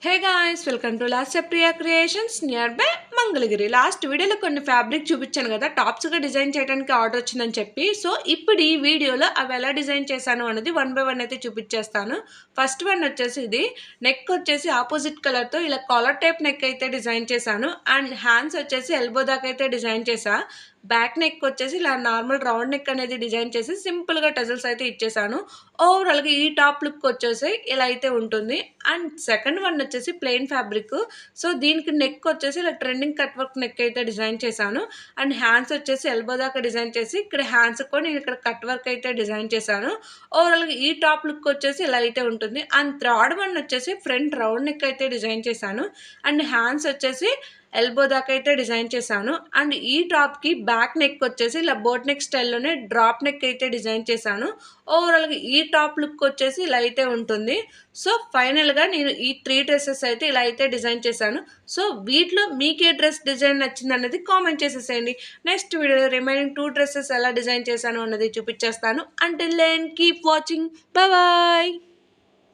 Hey guys, welcome to last Priya creations near by Mangalagiri. Last వీడియోలో కొన్ని fabric చూపించాను కదా, టాప్స్గా డిజైన్ చేయడానికి ఆర్డర్ వచ్చిందని చెప్పి. సో ఇప్పుడు ఈ వీడియోలో అవి ఎలా డిజైన్ చేశాను అనేది 1 by 1 అయితే చూపించేస్తాను. ఫస్ట్ వన్ వచ్చేసి ఇది నెక్ వచ్చేసి ఆపోజిట్ కలర్తో ఇలా కాలర్ టైప్ నెక్ అయితే డిజైన్ చేశాను. అండ్ హ్యాండ్స్ వచ్చేసి ఎల్బో దాకా అయితే డిజైన్ చేశా. బ్యాక్ నెక్ వచ్చేసి ఇలా నార్మల్ రౌండ్ నెక్ అనేది డిజైన్ చేసి సింపుల్గా టజల్స్ అయితే ఇచ్చేసాను. ఓవరాల్గా ఈ టాప్ లుక్ వచ్చేసి ఇలా అయితే ఉంటుంది. అండ్ సెకండ్ వన్ వచ్చేసి ప్లెయిన్ ఫ్యాబ్రిక్. సో దీనికి నెక్ వచ్చేసి ఇలా ట్రెండింగ్ కట్ వర్క్ నెక్ అయితే డిజైన్ చేశాను. అండ్ హ్యాండ్స్ వచ్చేసి ఎల్బో దాకా డిజైన్ చేసి ఇక్కడ హ్యాండ్స్ కూడా నేను ఇక్కడ కట్ వర్క్ అయితే డిజైన్ చేశాను. ఓవరాల్గా ఈ టాప్ లుక్ వచ్చేసి ఇలా అయితే ఉంటుంది. అండ్ థర్డ్ వన్ వచ్చేసి ఫ్రంట్ రౌండ్ నెక్ అయితే డిజైన్ చేశాను. అండ్ హ్యాండ్స్ వచ్చేసి ఎల్బో దాకా అయితే డిజైన్ చేశాను. అండ్ ఈ టాప్కి బ్యాక్ నెక్ వచ్చేసి ఇలా బోట్ నెక్ స్టైల్లోనే డ్రాప్ నెక్ అయితే డిజైన్ చేశాను. ఓవరాల్గా ఈ టాప్ లుక్ వచ్చేసి ఇలా అయితే ఉంటుంది. సో ఫైనల్గా నేను ఈ 3 డ్రెస్సెస్ అయితే ఇలా అయితే డిజైన్ చేశాను. సో వీటిలో మీకు ఏ డ్రెస్ డిజైన్ నచ్చింది అన్నది కామెంట్ చేసేసేయండి. నెక్స్ట్ వీడియోలో రిమైనింగ్ 2 డ్రెస్సెస్ ఎలా డిజైన్ చేశాను అన్నది చూపించేస్తాను. Until then keep watching. Bye.